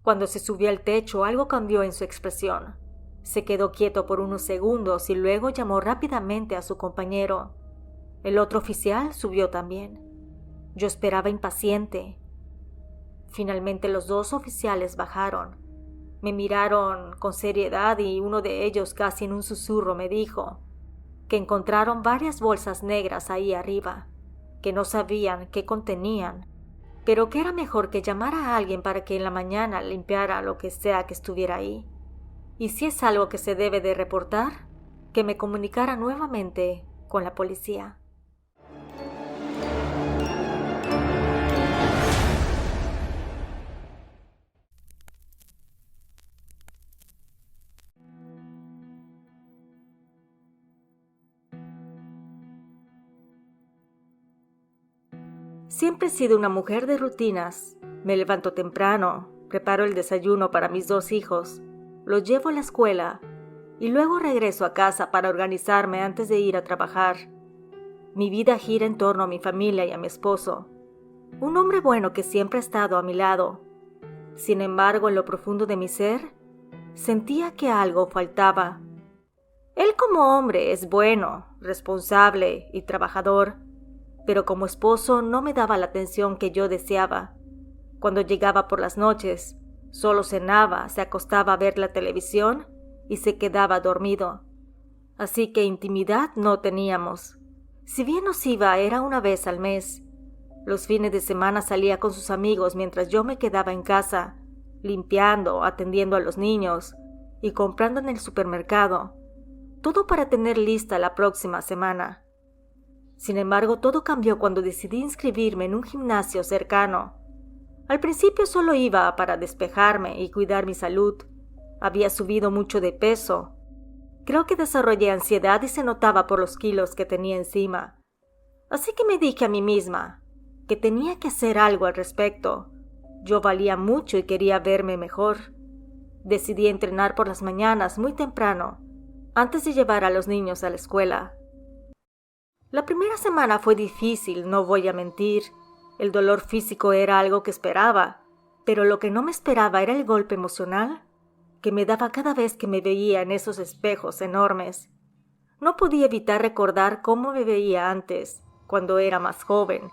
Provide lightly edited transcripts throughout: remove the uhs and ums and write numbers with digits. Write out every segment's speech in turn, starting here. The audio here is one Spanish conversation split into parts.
Cuando se subió al techo, algo cambió en su expresión. Se quedó quieto por unos segundos y luego llamó rápidamente a su compañero. El otro oficial subió también. Yo esperaba impaciente. Finalmente los dos oficiales bajaron. Me miraron con seriedad y uno de ellos, casi en un susurro, me dijo que encontraron varias bolsas negras ahí arriba, que no sabían qué contenían, pero que era mejor que llamara a alguien para que en la mañana limpiara lo que sea que estuviera ahí. Y si es algo que se debe de reportar, que me comunicara nuevamente con la policía. Siempre he sido una mujer de rutinas. Me levanto temprano, preparo el desayuno para mis 2 hijos, los llevo a la escuela y luego regreso a casa para organizarme antes de ir a trabajar. Mi vida gira en torno a mi familia y a mi esposo, un hombre bueno que siempre ha estado a mi lado. Sin embargo, en lo profundo de mi ser, sentía que algo faltaba. Él como hombre es bueno, responsable y trabajador, pero como esposo no me daba la atención que yo deseaba. Cuando llegaba por las noches, solo cenaba, se acostaba a ver la televisión y se quedaba dormido. Así que intimidad no teníamos. Si bien nos iba, era una vez al mes. Los fines de semana salía con sus amigos mientras yo me quedaba en casa, limpiando, atendiendo a los niños y comprando en el supermercado. Todo para tener lista la próxima semana. Sin embargo, todo cambió cuando decidí inscribirme en un gimnasio cercano. Al principio solo iba para despejarme y cuidar mi salud. Había subido mucho de peso. Creo que desarrollé ansiedad y se notaba por los kilos que tenía encima. Así que me dije a mí misma que tenía que hacer algo al respecto. Yo valía mucho y quería verme mejor. Decidí entrenar por las mañanas muy temprano, antes de llevar a los niños a la escuela. La primera semana fue difícil, no voy a mentir. El dolor físico era algo que esperaba, pero lo que no me esperaba era el golpe emocional que me daba cada vez que me veía en esos espejos enormes. No podía evitar recordar cómo me veía antes, cuando era más joven,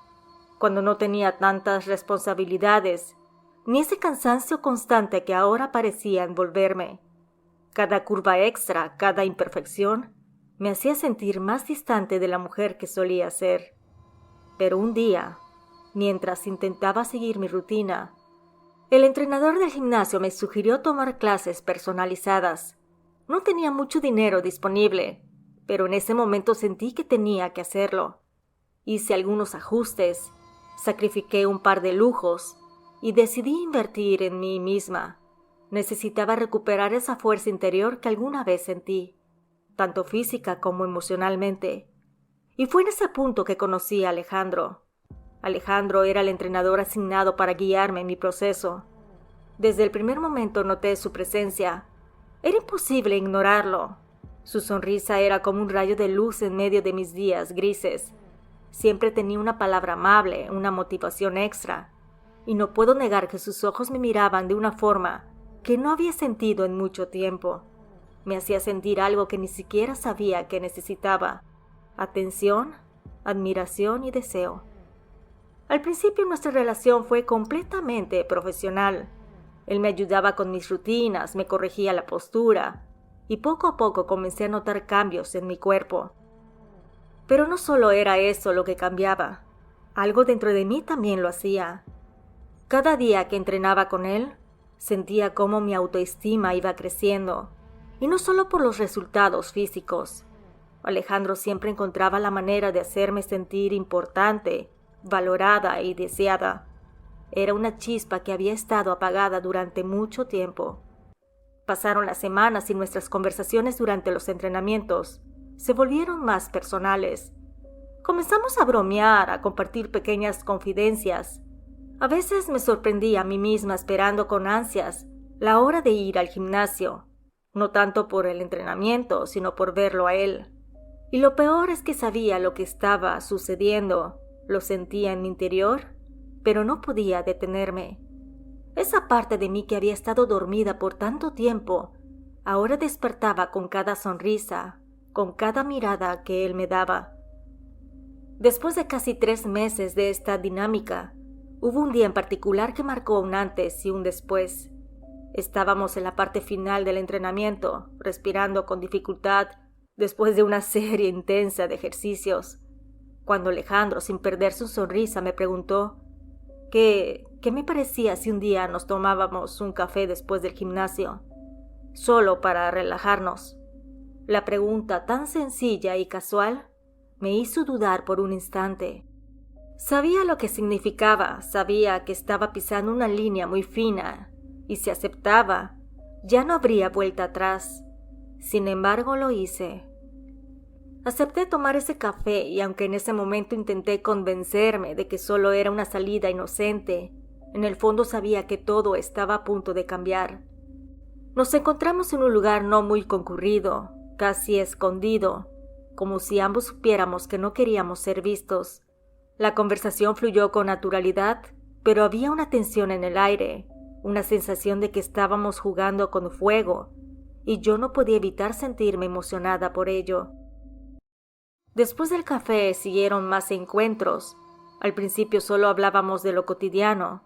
cuando no tenía tantas responsabilidades, ni ese cansancio constante que ahora parecía envolverme. Cada curva extra, cada imperfección, me hacía sentir más distante de la mujer que solía ser. Pero un día, mientras intentaba seguir mi rutina, el entrenador del gimnasio me sugirió tomar clases personalizadas. No tenía mucho dinero disponible, pero en ese momento sentí que tenía que hacerlo. Hice algunos ajustes, sacrifiqué un par de lujos y decidí invertir en mí misma. Necesitaba recuperar esa fuerza interior que alguna vez sentí, tanto física como emocionalmente. Y fue en ese punto que conocí a Alejandro. Alejandro era el entrenador asignado para guiarme en mi proceso. Desde el primer momento noté su presencia. Era imposible ignorarlo. Su sonrisa era como un rayo de luz en medio de mis días grises. Siempre tenía una palabra amable, una motivación extra. Y no puedo negar que sus ojos me miraban de una forma que no había sentido en mucho tiempo. Me hacía sentir algo que ni siquiera sabía que necesitaba: atención, admiración y deseo. Al principio nuestra relación fue completamente profesional. Él me ayudaba con mis rutinas, me corregía la postura, y poco a poco comencé a notar cambios en mi cuerpo. Pero no solo era eso lo que cambiaba, algo dentro de mí también lo hacía. Cada día que entrenaba con él, sentía cómo mi autoestima iba creciendo, y no solo por los resultados físicos. Alejandro siempre encontraba la manera de hacerme sentir importante, valorada y deseada. Era una chispa que había estado apagada durante mucho tiempo. Pasaron las semanas y nuestras conversaciones durante los entrenamientos se volvieron más personales. Comenzamos a bromear, a compartir pequeñas confidencias. A veces me sorprendía a mí misma esperando con ansias la hora de ir al gimnasio, no tanto por el entrenamiento, sino por verlo a él. Y lo peor es que sabía lo que estaba sucediendo, lo sentía en mi interior, pero no podía detenerme. Esa parte de mí que había estado dormida por tanto tiempo, ahora despertaba con cada sonrisa, con cada mirada que él me daba. Después de casi 3 meses de esta dinámica, hubo un día en particular que marcó un antes y un después. Estábamos en la parte final del entrenamiento, respirando con dificultad después de una serie intensa de ejercicios, cuando Alejandro, sin perder su sonrisa, me preguntó ¿qué me parecía si un día nos tomábamos un café después del gimnasio, solo para relajarnos? La pregunta tan sencilla y casual me hizo dudar por un instante. Sabía lo que significaba, sabía que estaba pisando una línea muy fina, y si aceptaba, ya no habría vuelta atrás. Sin embargo, lo hice. Acepté tomar ese café y aunque en ese momento intenté convencerme de que solo era una salida inocente, en el fondo sabía que todo estaba a punto de cambiar. Nos encontramos en un lugar no muy concurrido, casi escondido, como si ambos supiéramos que no queríamos ser vistos. La conversación fluyó con naturalidad, pero había una tensión en el aire, una sensación de que estábamos jugando con fuego, y yo no podía evitar sentirme emocionada por ello. Después del café siguieron más encuentros. Al principio solo hablábamos de lo cotidiano,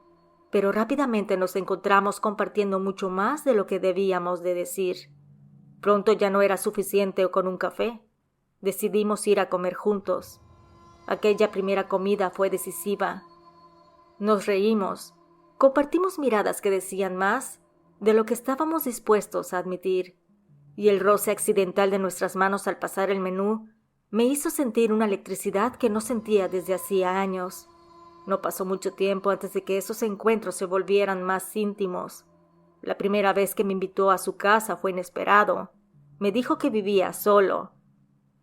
pero rápidamente nos encontramos compartiendo mucho más de lo que debíamos de decir. Pronto ya no era suficiente con un café. Decidimos ir a comer juntos. Aquella primera comida fue decisiva. Nos reímos, compartimos miradas que decían más de lo que estábamos dispuestos a admitir, y el roce accidental de nuestras manos al pasar el menú me hizo sentir una electricidad que no sentía desde hacía años. No pasó mucho tiempo antes de que esos encuentros se volvieran más íntimos. La primera vez que me invitó a su casa fue inesperado. Me dijo que vivía solo.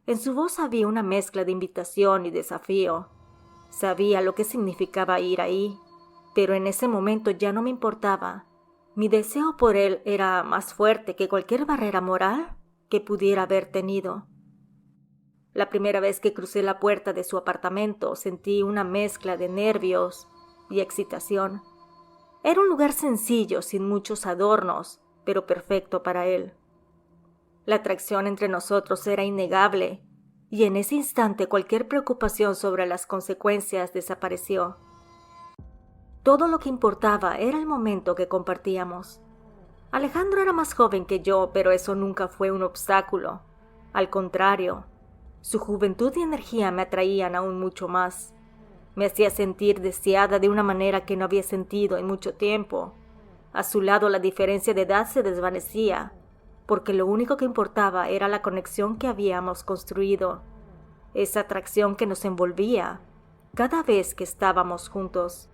En su voz había una mezcla de invitación y desafío. Sabía lo que significaba ir ahí, pero en ese momento ya no me importaba. Mi deseo por él era más fuerte que cualquier barrera moral que pudiera haber tenido. La primera vez que crucé la puerta de su apartamento sentí una mezcla de nervios y excitación. Era un lugar sencillo, sin muchos adornos, pero perfecto para él. La atracción entre nosotros era innegable, y en ese instante cualquier preocupación sobre las consecuencias desapareció. Todo lo que importaba era el momento que compartíamos. Alejandro era más joven que yo, pero eso nunca fue un obstáculo. Al contrario, su juventud y energía me atraían aún mucho más. Me hacía sentir deseada de una manera que no había sentido en mucho tiempo. A su lado la diferencia de edad se desvanecía, porque lo único que importaba era la conexión que habíamos construido, esa atracción que nos envolvía cada vez que estábamos juntos.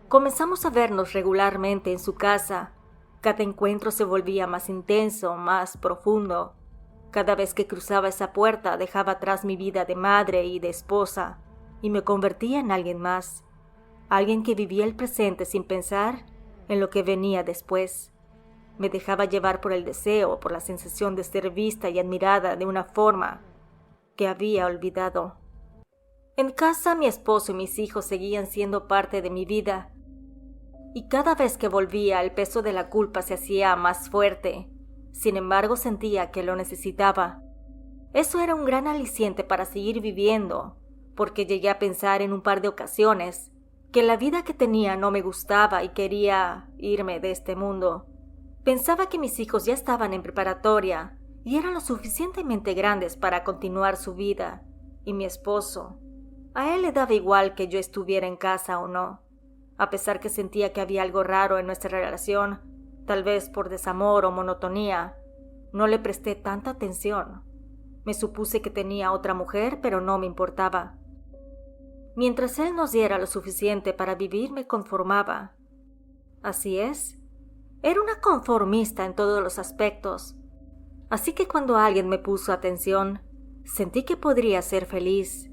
Comenzamos a vernos regularmente en su casa. Cada encuentro se volvía más intenso, más profundo. Cada vez que cruzaba esa puerta dejaba atrás mi vida de madre y de esposa y me convertía en alguien más, alguien que vivía el presente sin pensar en lo que venía después. Me dejaba llevar por el deseo, por la sensación de ser vista y admirada de una forma que había olvidado. En casa mi esposo y mis hijos seguían siendo parte de mi vida, y cada vez que volvía el peso de la culpa se hacía más fuerte. Sin embargo, sentía que lo necesitaba. Eso era un gran aliciente para seguir viviendo, porque llegué a pensar en un par de ocasiones que la vida que tenía no me gustaba y quería irme de este mundo. Pensaba que mis hijos ya estaban en preparatoria y eran lo suficientemente grandes para continuar su vida, y mi esposo, a él le daba igual que yo estuviera en casa o no. A pesar que sentía que había algo raro en nuestra relación, tal vez por desamor o monotonía, no le presté tanta atención. Me supuse que tenía otra mujer, pero no me importaba. Mientras él nos diera lo suficiente para vivir, me conformaba. Así es, era una conformista en todos los aspectos. Así que cuando alguien me puso atención, sentí que podría ser feliz,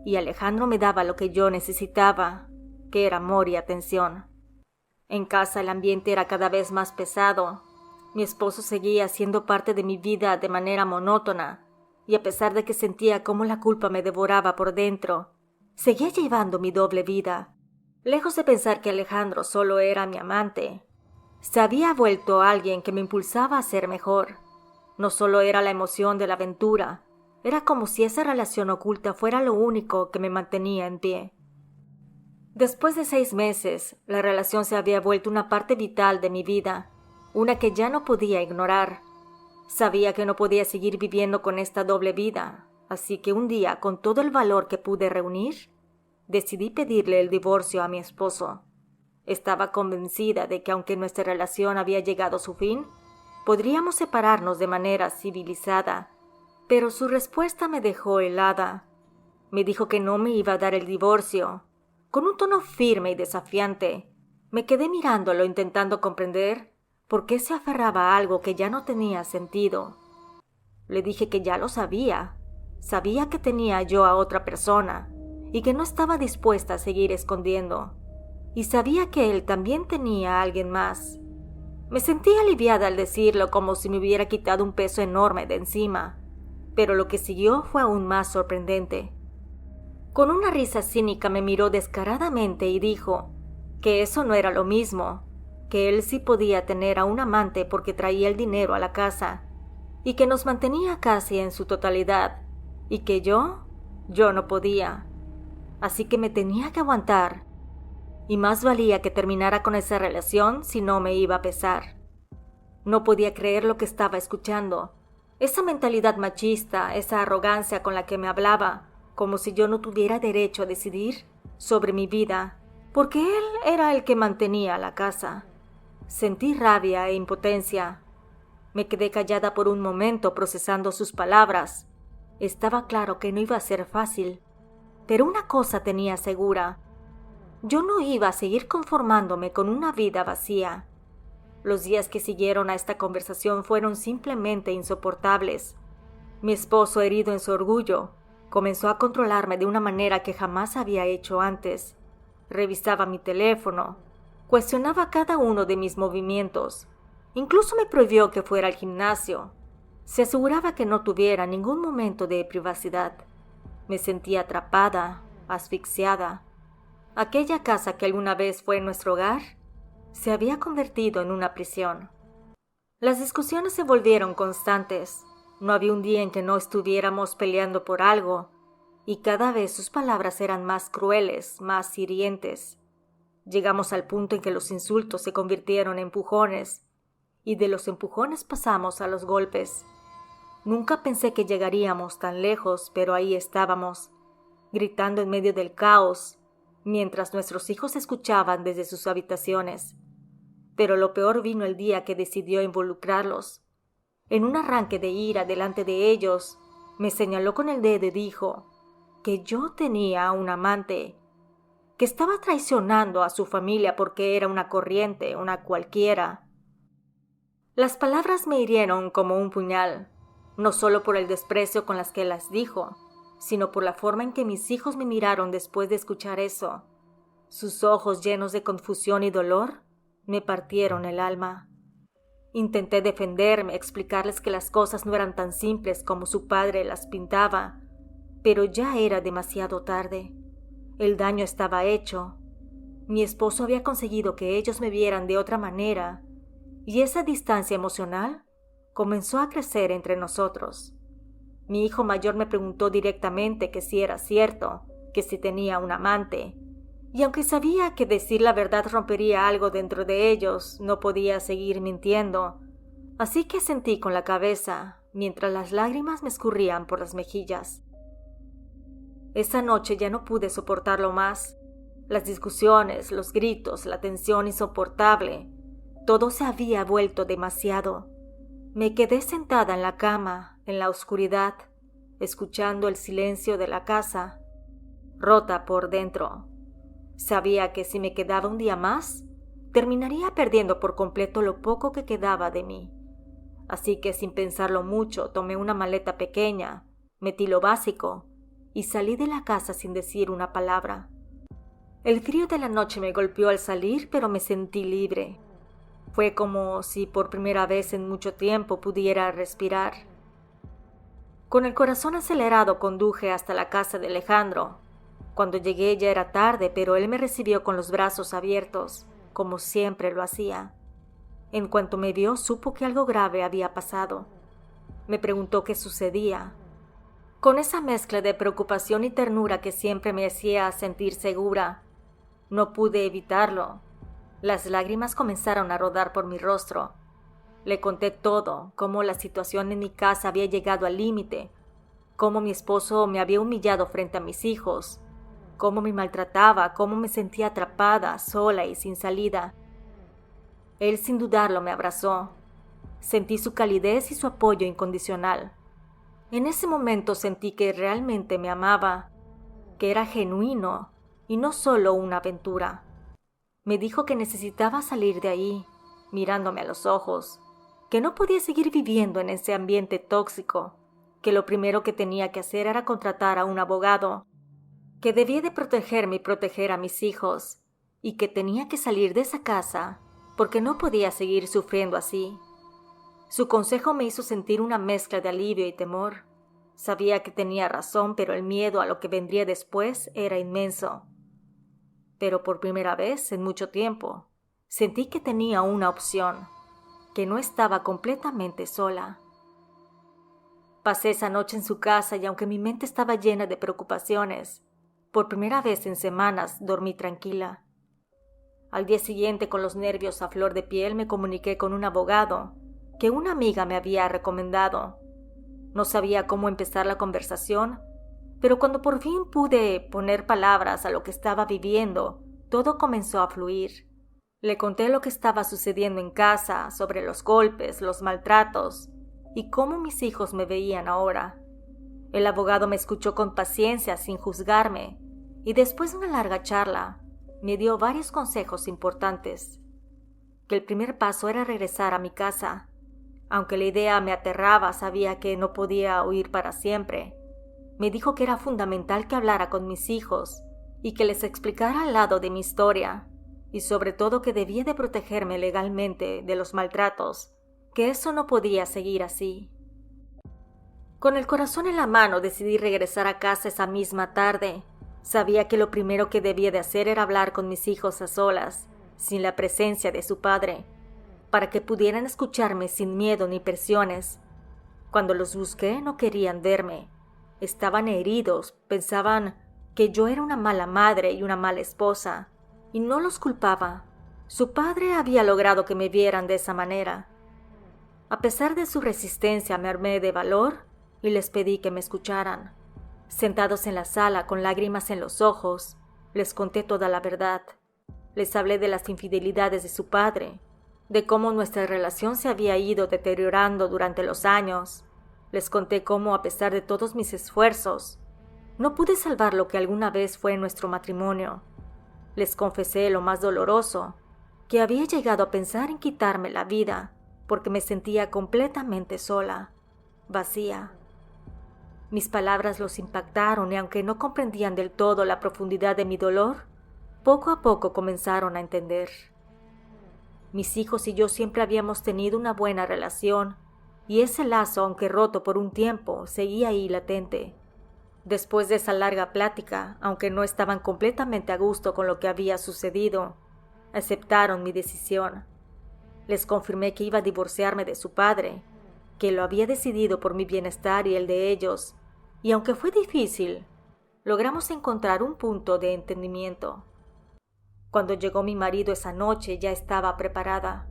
y Alejandro me daba lo que yo necesitaba, que era amor y atención. En casa el ambiente era cada vez más pesado. Mi esposo seguía siendo parte de mi vida de manera monótona, y a pesar de que sentía cómo la culpa me devoraba por dentro, seguía llevando mi doble vida. Lejos de pensar que Alejandro solo era mi amante, se había vuelto alguien que me impulsaba a ser mejor. No solo era la emoción de la aventura, era como si esa relación oculta fuera lo único que me mantenía en pie. Después de 6 meses, la relación se había vuelto una parte vital de mi vida, una que ya no podía ignorar. Sabía que no podía seguir viviendo con esta doble vida, así que un día, con todo el valor que pude reunir, decidí pedirle el divorcio a mi esposo. Estaba convencida de que aunque nuestra relación había llegado a su fin, podríamos separarnos de manera civilizada, pero su respuesta me dejó helada. Me dijo que no me iba a dar el divorcio. Con un tono firme y desafiante, me quedé mirándolo intentando comprender por qué se aferraba a algo que ya no tenía sentido. Le dije que ya lo sabía. Sabía que tenía yo a otra persona y que no estaba dispuesta a seguir escondiendo. Y sabía que él también tenía a alguien más. Me sentí aliviada al decirlo, como si me hubiera quitado un peso enorme de encima, pero lo que siguió fue aún más sorprendente. Con una risa cínica me miró descaradamente y dijo que eso no era lo mismo, que él sí podía tener a un amante porque traía el dinero a la casa, y que nos mantenía casi en su totalidad, y que yo no podía. Así que me tenía que aguantar, y más valía que terminara con esa relación si no me iba a pesar. No podía creer lo que estaba escuchando. Esa mentalidad machista, esa arrogancia con la que me hablaba, como si yo no tuviera derecho a decidir sobre mi vida, porque él era el que mantenía la casa. Sentí rabia e impotencia. Me quedé callada por un momento procesando sus palabras. Estaba claro que no iba a ser fácil, pero una cosa tenía segura. Yo no iba a seguir conformándome con una vida vacía. Los días que siguieron a esta conversación fueron simplemente insoportables. Mi esposo, herido en su orgullo, comenzó a controlarme de una manera que jamás había hecho antes. Revisaba mi teléfono, cuestionaba cada uno de mis movimientos. Incluso me prohibió que fuera al gimnasio. Se aseguraba que no tuviera ningún momento de privacidad. Me sentía atrapada, asfixiada. Aquella casa que alguna vez fue nuestro hogar se había convertido en una prisión. Las discusiones se volvieron constantes. No había un día en que no estuviéramos peleando por algo, y cada vez sus palabras eran más crueles, más hirientes. Llegamos al punto en que los insultos se convirtieron en empujones, y de los empujones pasamos a los golpes. Nunca pensé que llegaríamos tan lejos, pero ahí estábamos, gritando en medio del caos, mientras nuestros hijos escuchaban desde sus habitaciones. Pero lo peor vino el día que decidió involucrarlos. En un arranque de ira delante de ellos, me señaló con el dedo y dijo que yo tenía un amante, que estaba traicionando a su familia porque era una corriente, una cualquiera. Las palabras me hirieron como un puñal, no solo por el desprecio con las que las dijo, sino por la forma en que mis hijos me miraron después de escuchar eso. Sus ojos llenos de confusión y dolor me partieron el alma. Intenté defenderme, explicarles que las cosas no eran tan simples como su padre las pintaba, pero ya era demasiado tarde. El daño estaba hecho. Mi esposo había conseguido que ellos me vieran de otra manera, y esa distancia emocional comenzó a crecer entre nosotros. Mi hijo mayor me preguntó directamente que si era cierto, que si tenía un amante, y aunque sabía que decir la verdad rompería algo dentro de ellos, no podía seguir mintiendo, así que asentí con la cabeza, mientras las lágrimas me escurrían por las mejillas. Esa noche ya no pude soportarlo más. Las discusiones, los gritos, la tensión insoportable, todo se había vuelto demasiado. Me quedé sentada en la cama, en la oscuridad, escuchando el silencio de la casa, rota por dentro. Sabía que si me quedaba un día más, terminaría perdiendo por completo lo poco que quedaba de mí. Así que sin pensarlo mucho, tomé una maleta pequeña, metí lo básico y salí de la casa sin decir una palabra. El frío de la noche me golpeó al salir, pero me sentí libre. Fue como si por primera vez en mucho tiempo pudiera respirar. Con el corazón acelerado conduje hasta la casa de Alejandro. Cuando llegué ya era tarde, pero él me recibió con los brazos abiertos, como siempre lo hacía. En cuanto me vio, supo que algo grave había pasado. Me preguntó qué sucedía. Con esa mezcla de preocupación y ternura que siempre me hacía sentir segura, no pude evitarlo. Las lágrimas comenzaron a rodar por mi rostro. Le conté todo, cómo la situación en mi casa había llegado al límite, cómo mi esposo me había humillado frente a mis hijos, cómo me maltrataba, cómo me sentía atrapada, sola y sin salida. Él sin dudarlo me abrazó. Sentí su calidez y su apoyo incondicional. En ese momento sentí que realmente me amaba, que era genuino y no solo una aventura. Me dijo que necesitaba salir de ahí, mirándome a los ojos, que no podía seguir viviendo en ese ambiente tóxico, que lo primero que tenía que hacer era contratar a un abogado, que debía de protegerme y proteger a mis hijos, y que tenía que salir de esa casa porque no podía seguir sufriendo así. Su consejo me hizo sentir una mezcla de alivio y temor. Sabía que tenía razón, pero el miedo a lo que vendría después era inmenso. Pero por primera vez en mucho tiempo, sentí que tenía una opción, que no estaba completamente sola. Pasé esa noche en su casa y aunque mi mente estaba llena de preocupaciones, por primera vez en semanas dormí tranquila. Al día siguiente, con los nervios a flor de piel, me comuniqué con un abogado que una amiga me había recomendado. No sabía cómo empezar la conversación, pero cuando por fin pude poner palabras a lo que estaba viviendo, todo comenzó a fluir. Le conté lo que estaba sucediendo en casa, sobre los golpes, los maltratos y cómo mis hijos me veían ahora. El abogado me escuchó con paciencia, sin juzgarme, y después de una larga charla, me dio varios consejos importantes. Que el primer paso era regresar a mi casa. Aunque la idea me aterraba, sabía que no podía huir para siempre. Me dijo que era fundamental que hablara con mis hijos y que les explicara al lado de mi historia, y sobre todo que debía de protegerme legalmente de los maltratos, que eso no podía seguir así. Con el corazón en la mano decidí regresar a casa esa misma tarde. Sabía que lo primero que debía de hacer era hablar con mis hijos a solas, sin la presencia de su padre, para que pudieran escucharme sin miedo ni presiones. Cuando los busqué no querían verme. Estaban heridos, pensaban que yo era una mala madre y una mala esposa, y no los culpaba. Su padre había logrado que me vieran de esa manera. A pesar de su resistencia, me armé de valor y les pedí que me escucharan. Sentados en la sala con lágrimas en los ojos, les conté toda la verdad. Les hablé de las infidelidades de su padre, de cómo nuestra relación se había ido deteriorando durante los años. Les conté cómo, a pesar de todos mis esfuerzos, no pude salvar lo que alguna vez fue nuestro matrimonio. Les confesé lo más doloroso, que había llegado a pensar en quitarme la vida, porque me sentía completamente sola, vacía. Mis palabras los impactaron y aunque no comprendían del todo la profundidad de mi dolor, poco a poco comenzaron a entender. Mis hijos y yo siempre habíamos tenido una buena relación, y ese lazo, aunque roto por un tiempo, seguía ahí latente. Después de esa larga plática, aunque no estaban completamente a gusto con lo que había sucedido, aceptaron mi decisión. Les confirmé que iba a divorciarme de su padre, que lo había decidido por mi bienestar y el de ellos, y aunque fue difícil, logramos encontrar un punto de entendimiento. Cuando llegó mi marido esa noche ya estaba preparada.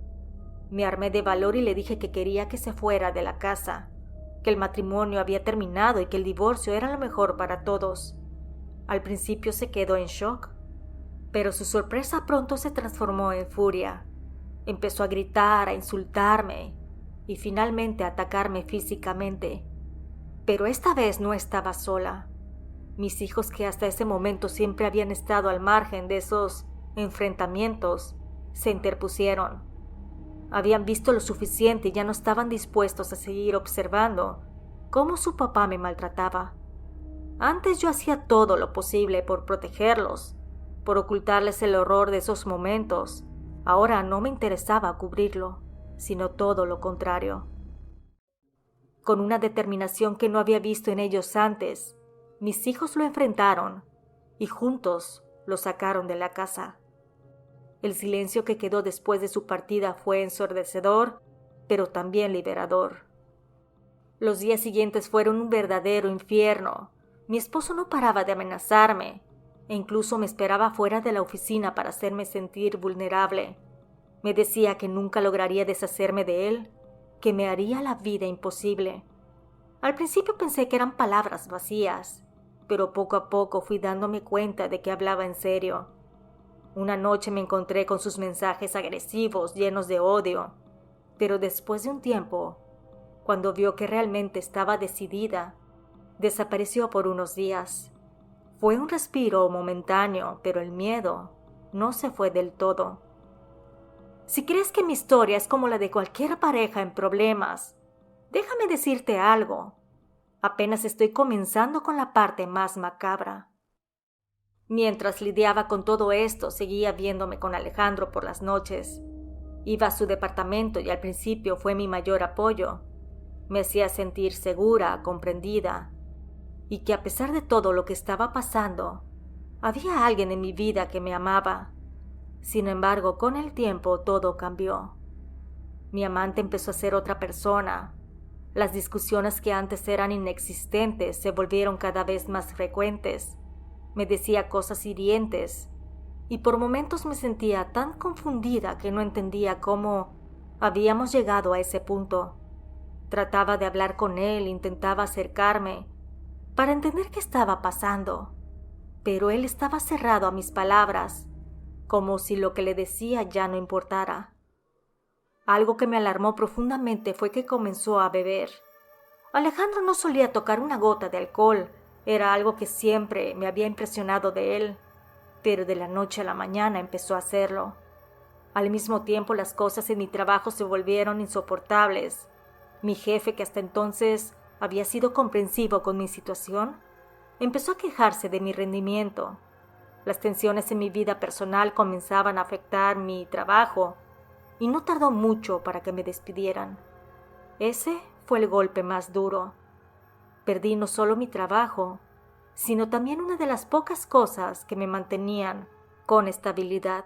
Me armé de valor y le dije que quería que se fuera de la casa, que el matrimonio había terminado y que el divorcio era lo mejor para todos. Al principio se quedó en shock, pero su sorpresa pronto se transformó en furia. Empezó a gritar, a insultarme y finalmente a atacarme físicamente. Pero esta vez no estaba sola. Mis hijos, que hasta ese momento siempre habían estado al margen de esos enfrentamientos, se interpusieron. Habían visto lo suficiente y ya no estaban dispuestos a seguir observando cómo su papá me maltrataba. Antes yo hacía todo lo posible por protegerlos, por ocultarles el horror de esos momentos. Ahora no me interesaba cubrirlo, sino todo lo contrario. Con una determinación que no había visto en ellos antes, mis hijos lo enfrentaron, y juntos lo sacaron de la casa. El silencio que quedó después de su partida fue ensordecedor, pero también liberador. Los días siguientes fueron un verdadero infierno. Mi esposo no paraba de amenazarme e incluso me esperaba fuera de la oficina para hacerme sentir vulnerable. Me decía que nunca lograría deshacerme de él, que me haría la vida imposible. Al principio pensé que eran palabras vacías, pero poco a poco fui dándome cuenta de que hablaba en serio. Una noche me encontré con sus mensajes agresivos, llenos de odio, pero después de un tiempo, cuando vio que realmente estaba decidida, desapareció por unos días. Fue un respiro momentáneo, pero el miedo no se fue del todo. Si crees que mi historia es como la de cualquier pareja en problemas, déjame decirte algo. Apenas estoy comenzando con la parte más macabra. Mientras lidiaba con todo esto, seguía viéndome con Alejandro por las noches. Iba a su departamento y al principio fue mi mayor apoyo. Me hacía sentir segura, comprendida, y que a pesar de todo lo que estaba pasando, había alguien en mi vida que me amaba. Sin embargo, con el tiempo todo cambió. Mi amante empezó a ser otra persona. Las discusiones que antes eran inexistentes se volvieron cada vez más frecuentes. Me decía cosas hirientes y por momentos me sentía tan confundida que no entendía cómo habíamos llegado a ese punto. Trataba de hablar con él, intentaba acercarme para entender qué estaba pasando, pero él estaba cerrado a mis palabras, como si lo que le decía ya no importara. Algo que me alarmó profundamente fue que comenzó a beber. Alejandro no solía tocar una gota de alcohol, era algo que siempre me había impresionado de él, pero de la noche a la mañana empezó a hacerlo. Al mismo tiempo las cosas en mi trabajo se volvieron insoportables. Mi jefe, que hasta entonces había sido comprensivo con mi situación, empezó a quejarse de mi rendimiento. Las tensiones en mi vida personal comenzaban a afectar mi trabajo y no tardó mucho para que me despidieran. Ese fue el golpe más duro. Perdí no solo mi trabajo, sino también una de las pocas cosas que me mantenían con estabilidad.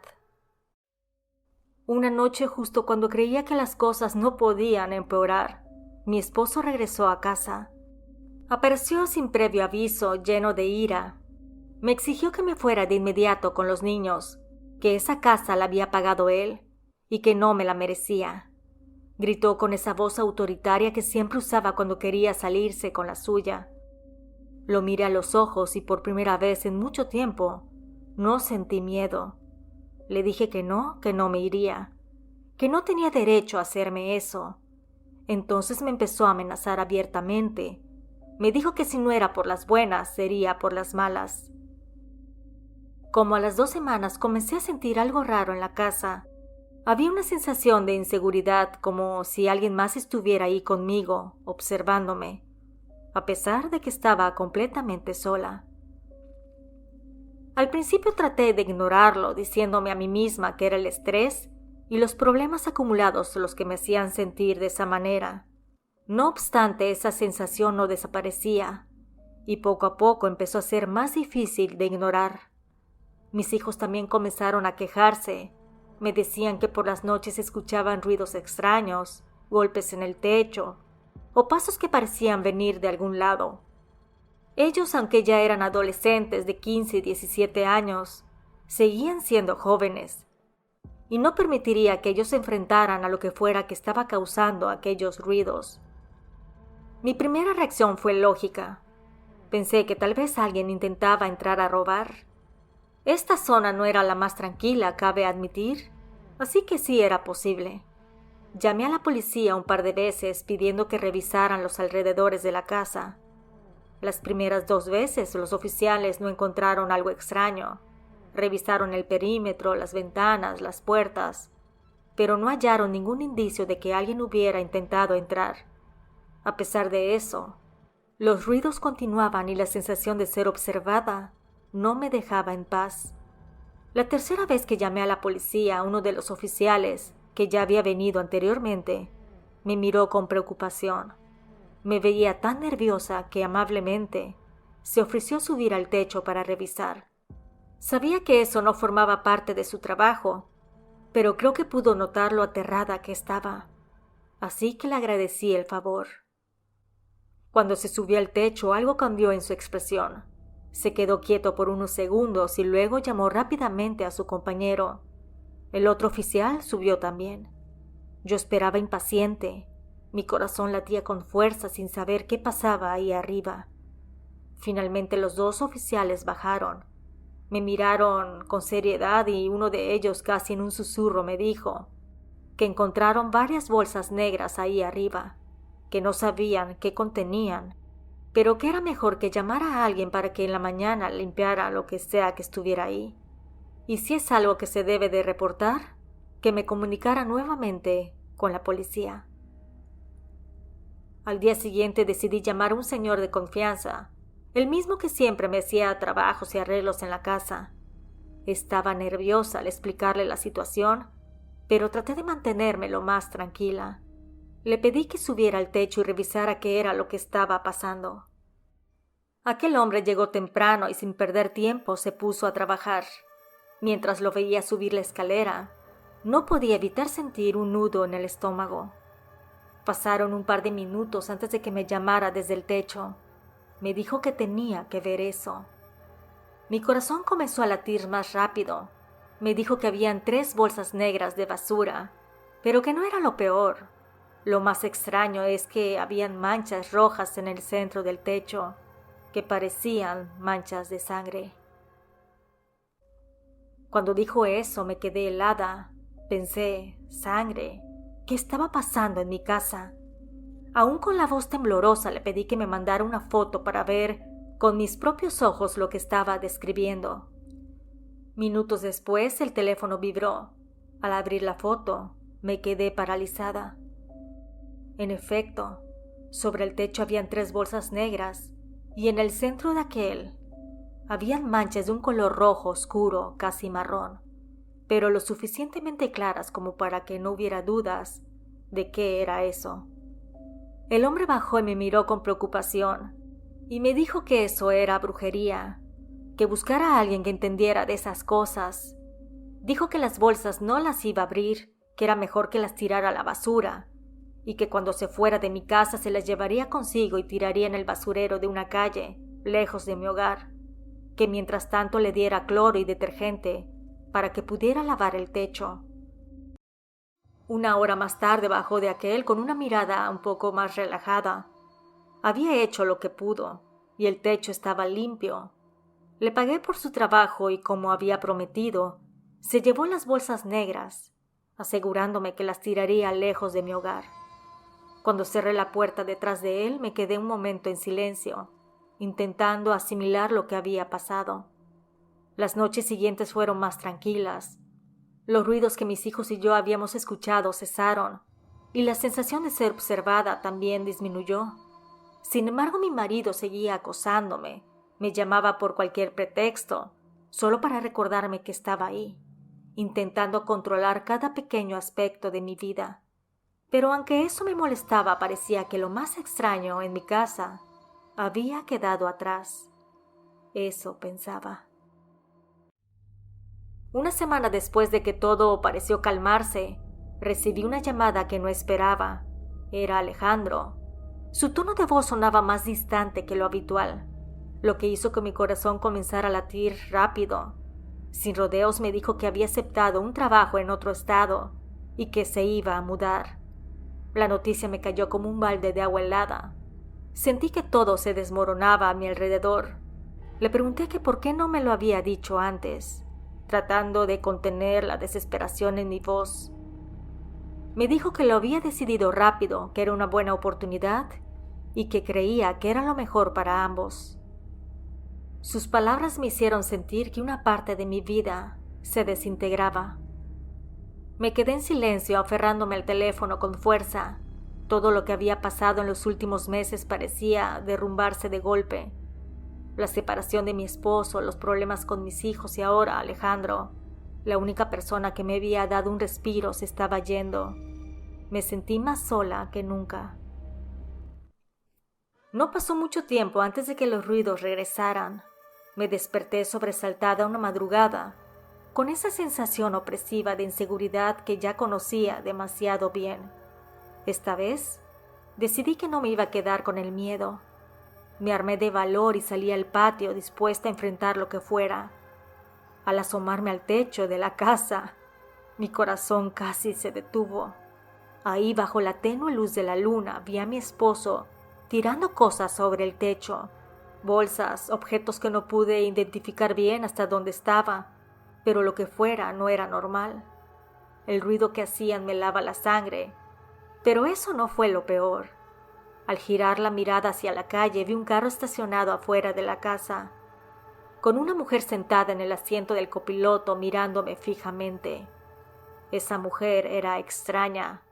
Una noche, justo cuando creía que las cosas no podían empeorar, mi esposo regresó a casa. Apareció sin previo aviso, lleno de ira. Me exigió que me fuera de inmediato con los niños, que esa casa la había pagado él y que no me la merecía. Gritó con esa voz autoritaria que siempre usaba cuando quería salirse con la suya. Lo miré a los ojos y por primera vez en mucho tiempo no sentí miedo. Le dije que no me iría, que no tenía derecho a hacerme eso. Entonces me empezó a amenazar abiertamente. Me dijo que si no era por las buenas, sería por las malas. Como a las 2 semanas comencé a sentir algo raro en la casa. Había una sensación de inseguridad, como si alguien más estuviera ahí conmigo, observándome, a pesar de que estaba completamente sola. Al principio traté de ignorarlo, diciéndome a mí misma que era el estrés y los problemas acumulados los que me hacían sentir de esa manera. No obstante, esa sensación no desaparecía, y poco a poco empezó a ser más difícil de ignorar. Mis hijos también comenzaron a quejarse. Me decían que por las noches escuchaban ruidos extraños, golpes en el techo, o pasos que parecían venir de algún lado. Ellos, aunque ya eran adolescentes de 15 y 17 años, seguían siendo jóvenes, y no permitiría que ellos se enfrentaran a lo que fuera que estaba causando aquellos ruidos. Mi primera reacción fue lógica. Pensé que tal vez alguien intentaba entrar a robar. Esta zona no era la más tranquila, cabe admitir, así que sí era posible. Llamé a la policía un par de veces pidiendo que revisaran los alrededores de la casa. Las primeras 2 veces los oficiales no encontraron algo extraño. Revisaron el perímetro, las ventanas, las puertas, pero no hallaron ningún indicio de que alguien hubiera intentado entrar. A pesar de eso, los ruidos continuaban y la sensación de ser observada no me dejaba en paz. La tercera vez que llamé a la policía, uno de los oficiales, que ya había venido anteriormente, me miró con preocupación. Me veía tan nerviosa que amablemente se ofreció subir al techo para revisar. Sabía que eso no formaba parte de su trabajo, pero creo que pudo notar lo aterrada que estaba, así que le agradecí el favor. Cuando se subió al techo, algo cambió en su expresión. Se quedó quieto por unos segundos y luego llamó rápidamente a su compañero. El otro oficial subió también. Yo esperaba impaciente. Mi corazón latía con fuerza sin saber qué pasaba ahí arriba. Finalmente los dos oficiales bajaron. Me miraron con seriedad y uno de ellos casi en un susurro me dijo que encontraron varias bolsas negras ahí arriba, que no sabían qué contenían, pero que era mejor que llamara a alguien para que en la mañana limpiara lo que sea que estuviera ahí. Y si es algo que se debe de reportar, que me comunicara nuevamente con la policía. Al día siguiente decidí llamar a un señor de confianza, el mismo que siempre me hacía trabajos y arreglos en la casa. Estaba nerviosa al explicarle la situación, pero traté de mantenerme lo más tranquila. Le pedí que subiera al techo y revisara qué era lo que estaba pasando. Aquel hombre llegó temprano y sin perder tiempo se puso a trabajar. Mientras lo veía subir la escalera, no podía evitar sentir un nudo en el estómago. Pasaron un par de minutos antes de que me llamara desde el techo. Me dijo que tenía que ver eso. Mi corazón comenzó a latir más rápido. Me dijo que habían 3 bolsas negras de basura, pero que no era lo peor. Lo más extraño es que habían manchas rojas en el centro del techo, que parecían manchas de sangre. Cuando dijo eso me quedé helada. Pensé, ¿sangre? ¿Qué estaba pasando en mi casa? Aún con la voz temblorosa le pedí que me mandara una foto para ver con mis propios ojos lo que estaba describiendo. Minutos después el teléfono vibró. Al abrir la foto, me quedé paralizada. En efecto, sobre el techo habían 3 bolsas negras y en el centro de aquel habían manchas de un color rojo oscuro, casi marrón, pero lo suficientemente claras como para que no hubiera dudas de qué era eso. El hombre bajó y me miró con preocupación y me dijo que eso era brujería, que buscara a alguien que entendiera de esas cosas. Dijo que las bolsas no las iba a abrir, que era mejor que las tirara a la basura y que cuando se fuera de mi casa se las llevaría consigo y tiraría en el basurero de una calle, lejos de mi hogar, que mientras tanto le diera cloro y detergente para que pudiera lavar el techo. Una hora más tarde bajó de aquel con una mirada un poco más relajada. Había hecho lo que pudo y el techo estaba limpio. Le pagué por su trabajo y, como había prometido, se llevó las bolsas negras, asegurándome que las tiraría lejos de mi hogar. Cuando cerré la puerta detrás de él, me quedé un momento en silencio, intentando asimilar lo que había pasado. Las noches siguientes fueron más tranquilas. Los ruidos que mis hijos y yo habíamos escuchado cesaron, y la sensación de ser observada también disminuyó. Sin embargo, mi marido seguía acosándome, me llamaba por cualquier pretexto, solo para recordarme que estaba ahí, intentando controlar cada pequeño aspecto de mi vida. Pero aunque eso me molestaba, parecía que lo más extraño en mi casa había quedado atrás. Eso pensaba. Una semana después de que todo pareció calmarse, recibí una llamada que no esperaba. Era Alejandro. Su tono de voz sonaba más distante que lo habitual, lo que hizo que mi corazón comenzara a latir rápido. Sin rodeos me dijo que había aceptado un trabajo en otro estado y que se iba a mudar. La noticia me cayó como un balde de agua helada. Sentí que todo se desmoronaba a mi alrededor. Le pregunté que por qué no me lo había dicho antes, tratando de contener la desesperación en mi voz. Me dijo que lo había decidido rápido, que era una buena oportunidad y que creía que era lo mejor para ambos. Sus palabras me hicieron sentir que una parte de mi vida se desintegraba. Me quedé en silencio aferrándome al teléfono con fuerza. Todo lo que había pasado en los últimos meses parecía derrumbarse de golpe. La separación de mi esposo, los problemas con mis hijos y ahora Alejandro, la única persona que me había dado un respiro, se estaba yendo. Me sentí más sola que nunca. No pasó mucho tiempo antes de que los ruidos regresaran. Me desperté sobresaltada una madrugada, con esa sensación opresiva de inseguridad que ya conocía demasiado bien. Esta vez, decidí que no me iba a quedar con el miedo. Me armé de valor y salí al patio dispuesta a enfrentar lo que fuera. Al asomarme al techo de la casa, mi corazón casi se detuvo. Ahí, bajo la tenue luz de la luna, vi a mi esposo tirando cosas sobre el techo, bolsas, objetos que no pude identificar bien hasta dónde estaba, pero lo que fuera no era normal. El ruido que hacían me helaba la sangre, pero eso no fue lo peor. Al girar la mirada hacia la calle, vi un carro estacionado afuera de la casa, con una mujer sentada en el asiento del copiloto mirándome fijamente. Esa mujer era extraña.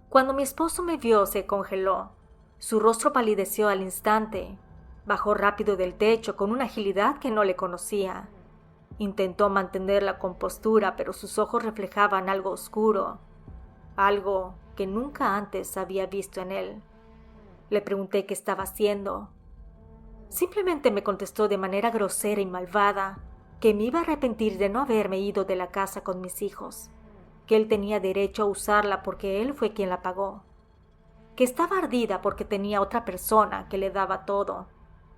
Cuando mi esposo me vio, se congeló. Su rostro palideció al instante. Bajó rápido del techo con una agilidad que no le conocía. Intentó mantener la compostura, pero sus ojos reflejaban algo oscuro, algo que nunca antes había visto en él. Le pregunté qué estaba haciendo. Simplemente me contestó de manera grosera y malvada que me iba a arrepentir de no haberme ido de la casa con mis hijos, que él tenía derecho a usarla porque él fue quien la pagó, que estaba ardida porque tenía otra persona que le daba todo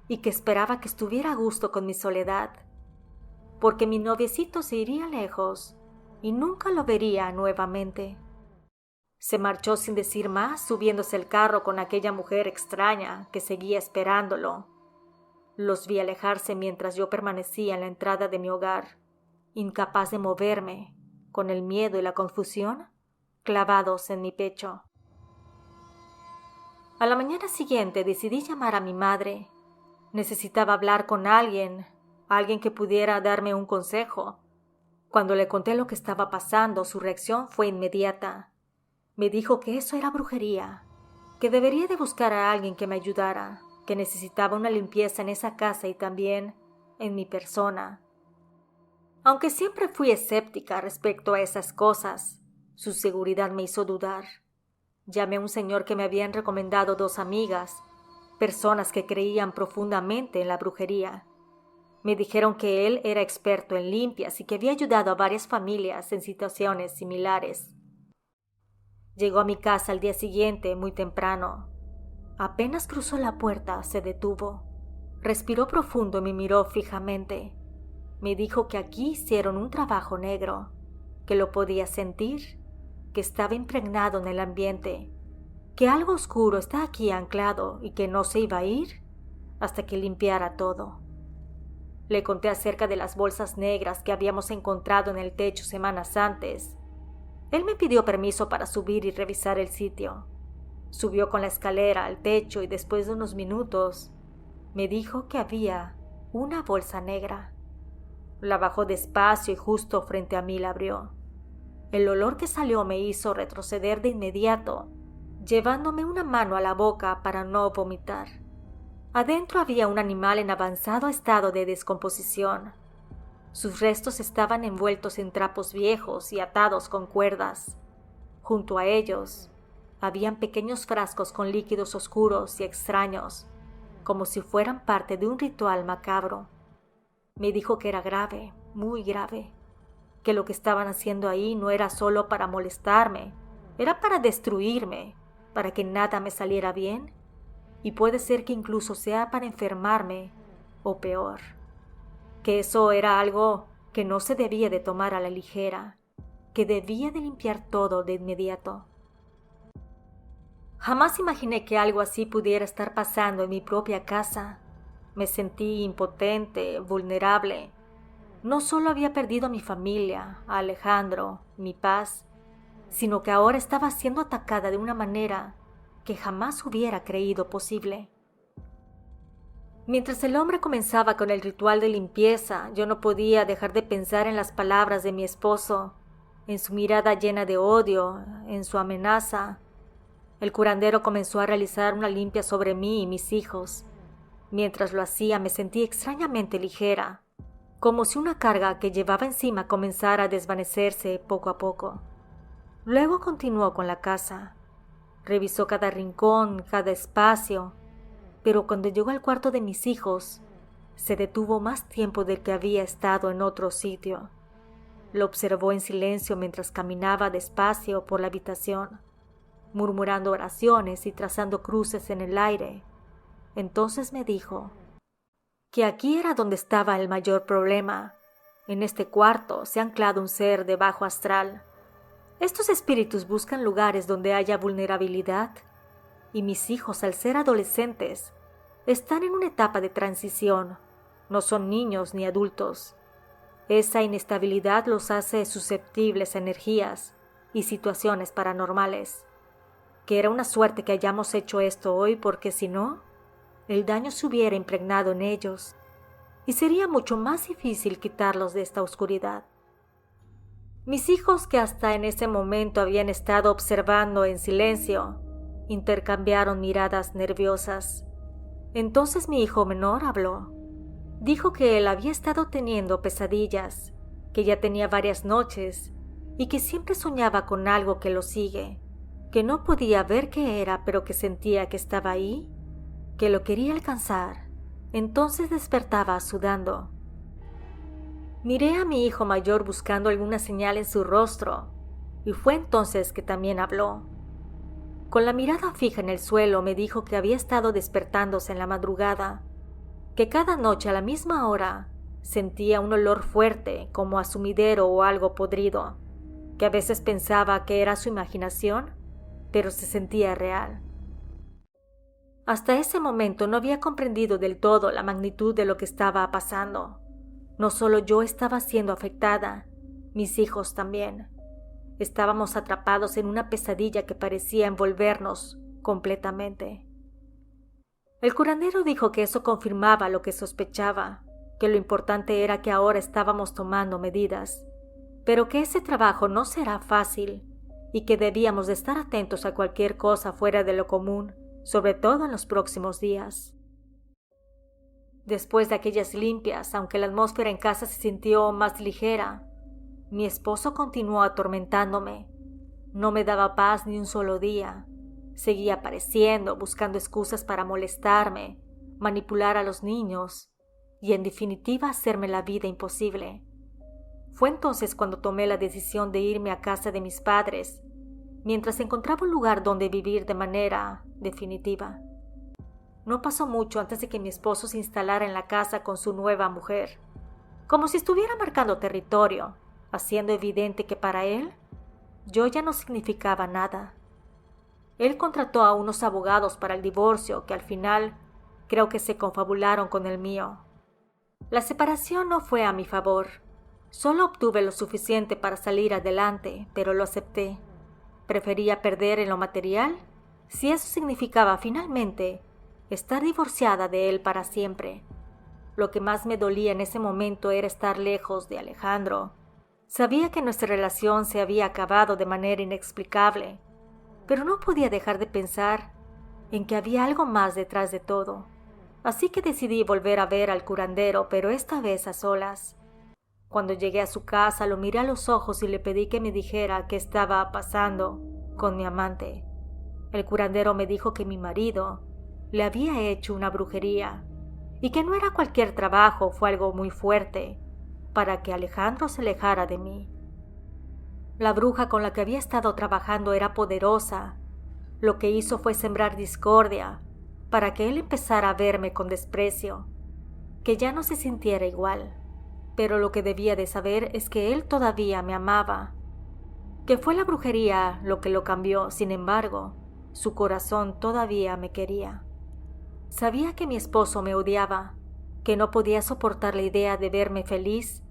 y que esperaba que estuviera a gusto con mi soledad, porque mi noviecito se iría lejos y nunca lo vería nuevamente. Se marchó sin decir más, subiéndose al carro con aquella mujer extraña que seguía esperándolo. Los vi alejarse mientras yo permanecía en la entrada de mi hogar, incapaz de moverme, con el miedo y la confusión clavados en mi pecho. A la mañana siguiente decidí llamar a mi madre. Necesitaba hablar con alguien que pudiera darme un consejo. Cuando le conté lo que estaba pasando, su reacción fue inmediata. Me dijo que eso era brujería, que debería de buscar a alguien que me ayudara, que necesitaba una limpieza en esa casa y también en mi persona. Aunque siempre fui escéptica respecto a esas cosas, su seguridad me hizo dudar. Llamé a un señor que me habían recomendado 2 amigas, personas que creían profundamente en la brujería. Me dijeron que él era experto en limpias y que había ayudado a varias familias en situaciones similares. Llegó a mi casa al día siguiente, muy temprano. Apenas cruzó la puerta, se detuvo. Respiró profundo y me miró fijamente. Me dijo que aquí hicieron un trabajo negro, que lo podía sentir, que estaba impregnado en el ambiente, que algo oscuro está aquí anclado y que no se iba a ir hasta que limpiara todo. Le conté acerca de las bolsas negras que habíamos encontrado en el techo semanas antes. Él me pidió permiso para subir y revisar el sitio. Subió con la escalera al techo y después de unos minutos me dijo que había una bolsa negra. La bajó despacio y justo frente a mí la abrió. El olor que salió me hizo retroceder de inmediato, llevándome una mano a la boca para no vomitar. Adentro había un animal en avanzado estado de descomposición. Sus restos estaban envueltos en trapos viejos y atados con cuerdas. Junto a ellos habían pequeños frascos con líquidos oscuros y extraños, como si fueran parte de un ritual macabro. Me dijo que era grave, muy grave, que lo que estaban haciendo ahí no era solo para molestarme, era para destruirme, para que nada me saliera bien, y puede ser que incluso sea para enfermarme, o peor, que eso era algo que no se debía de tomar a la ligera, que debía de limpiar todo de inmediato. Jamás imaginé que algo así pudiera estar pasando en mi propia casa. Me sentí impotente, vulnerable. No solo había perdido a mi familia, a Alejandro, mi paz, sino que ahora estaba siendo atacada de una manera que jamás hubiera creído posible. Mientras el hombre comenzaba con el ritual de limpieza, yo no podía dejar de pensar en las palabras de mi esposo, en su mirada llena de odio, en su amenaza. El curandero comenzó a realizar una limpia sobre mí y mis hijos. Mientras lo hacía me sentí extrañamente ligera, como si una carga que llevaba encima comenzara a desvanecerse poco a poco. Luego continuó con la casa. Revisó cada rincón, cada espacio, pero cuando llegó al cuarto de mis hijos, Se detuvo más tiempo del que había estado en otro sitio. Lo observó en silencio mientras caminaba despacio por la habitación, murmurando oraciones y trazando cruces en el aire. Entonces me dijo que aquí era donde estaba el mayor problema. En este cuarto se ha anclado un ser de bajo astral. Estos espíritus buscan lugares donde haya vulnerabilidad, y mis hijos, al ser adolescentes, están en una etapa de transición. No son niños ni adultos. Esa inestabilidad los hace susceptibles a energías y situaciones paranormales. Que era una suerte que hayamos hecho esto hoy, porque si no, el daño se hubiera impregnado en ellos y sería mucho más difícil quitarlos de esta oscuridad. Mis hijos, que hasta en ese momento habían estado observando en silencio, intercambiaron miradas nerviosas. Entonces mi hijo menor habló. Dijo que él había estado teniendo pesadillas, que ya tenía varias noches y que siempre soñaba con algo que lo sigue, que no podía ver qué era, pero que sentía que estaba ahí, que lo quería alcanzar. Entonces despertaba sudando. Miré a mi hijo mayor buscando alguna señal en su rostro, y fue entonces que también habló. Con la mirada fija en el suelo me dijo que había estado despertándose en la madrugada, que cada noche a la misma hora sentía un olor fuerte como a sumidero o algo podrido, que a veces pensaba que era su imaginación, pero se sentía real. Hasta ese momento no había comprendido del todo la magnitud de lo que estaba pasando. No solo yo estaba siendo afectada, mis hijos también. Estábamos atrapados en una pesadilla que parecía envolvernos completamente. El curandero dijo que eso confirmaba lo que sospechaba, que lo importante era que ahora estábamos tomando medidas, pero que ese trabajo no será fácil y que debíamos de estar atentos a cualquier cosa fuera de lo común, sobre todo en los próximos días. Después de aquellas limpias, aunque la atmósfera en casa se sintió más ligera, mi esposo continuó atormentándome. No me daba paz ni un solo día. Seguía apareciendo, buscando excusas para molestarme, manipular a los niños y, en definitiva, hacerme la vida imposible. Fue entonces cuando tomé la decisión de irme a casa de mis padres, mientras encontraba un lugar donde vivir de manera definitiva. No pasó mucho antes de que mi esposo se instalara en la casa con su nueva mujer, como si estuviera marcando territorio, haciendo evidente que para él yo ya no significaba nada. Él contrató a unos abogados para el divorcio que al final creo que se confabularon con el mío. La separación no fue a mi favor. Solo obtuve lo suficiente para salir adelante, pero lo acepté. Prefería perder en lo material si eso significaba finalmente estar divorciada de él para siempre. Lo que más me dolía en ese momento era estar lejos de Alejandro. Sabía que nuestra relación se había acabado de manera inexplicable, pero no podía dejar de pensar en que había algo más detrás de todo. Así que decidí volver a ver al curandero, pero esta vez a solas. Cuando llegué a su casa, lo miré a los ojos y le pedí que me dijera qué estaba pasando con mi amante. El curandero me dijo que mi marido le había hecho una brujería y que no era cualquier trabajo, fue algo muy fuerte para que Alejandro se alejara de mí. La bruja con la que había estado trabajando era poderosa. Lo que hizo fue sembrar discordia para que él empezara a verme con desprecio, que ya no se sintiera igual. Pero lo que debía de saber es que él todavía me amaba, que fue la brujería lo que lo cambió. Sin embargo, su corazón todavía me quería. Sabía que mi esposo me odiaba, que no podía soportar la idea de verme feliz,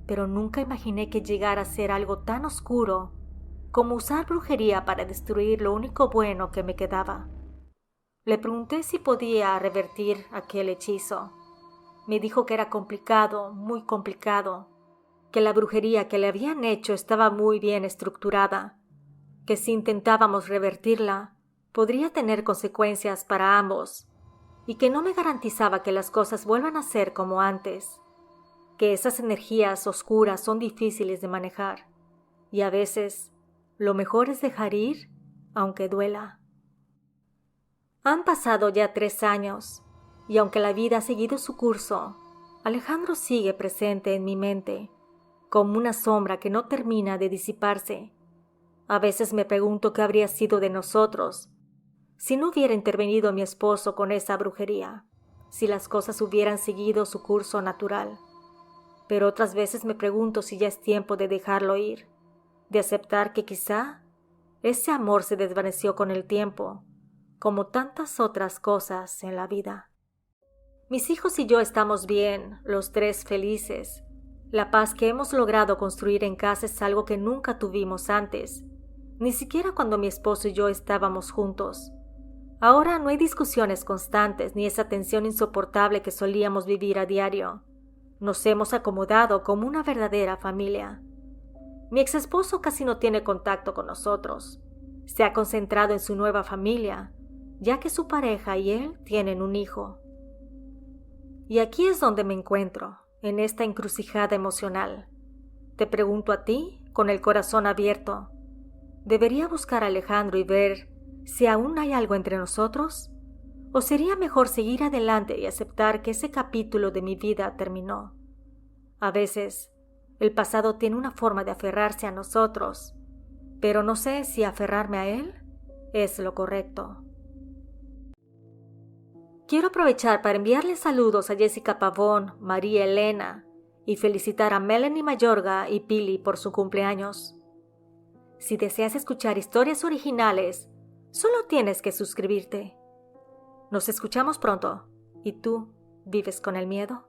pero nunca imaginé que llegara a ser algo tan oscuro como usar brujería para destruir lo único bueno que me quedaba. Le pregunté si podía revertir aquel hechizo. Me dijo que era complicado, muy complicado, que la brujería que le habían hecho estaba muy bien estructurada, que si intentábamos revertirla, podría tener consecuencias para ambos, y que no me garantizaba que las cosas vuelvan a ser como antes, que esas energías oscuras son difíciles de manejar, y a veces lo mejor es dejar ir, aunque duela. Han pasado ya 3 años, y aunque la vida ha seguido su curso, Alejandro sigue presente en mi mente, como una sombra que no termina de disiparse. A veces me pregunto qué habría sido de nosotros si no hubiera intervenido mi esposo con esa brujería, si las cosas hubieran seguido su curso natural. Pero otras veces me pregunto si ya es tiempo de dejarlo ir, de aceptar que quizá ese amor se desvaneció con el tiempo, como tantas otras cosas en la vida. Mis hijos y yo estamos bien, los tres felices. La paz que hemos logrado construir en casa es algo que nunca tuvimos antes, ni siquiera cuando mi esposo y yo estábamos juntos. Ahora no hay discusiones constantes ni esa tensión insoportable que solíamos vivir a diario. Nos hemos acomodado como una verdadera familia. Mi exesposo casi no tiene contacto con nosotros. Se ha concentrado en su nueva familia, ya que su pareja y él tienen un hijo. Y aquí es donde me encuentro, en esta encrucijada emocional. Te pregunto a ti, con el corazón abierto, ¿debería buscar a Alejandro y ver si aún hay algo entre nosotros? ¿O sería mejor seguir adelante y aceptar que ese capítulo de mi vida terminó? A veces, el pasado tiene una forma de aferrarse a nosotros, pero no sé si aferrarme a él es lo correcto. Quiero aprovechar para enviarle saludos a Jessica Pavón, María Elena y felicitar a Melanie Mayorga y Pili por su cumpleaños. Si deseas escuchar historias originales, solo tienes que suscribirte. Nos escuchamos pronto. ¿Y tú vives con el miedo?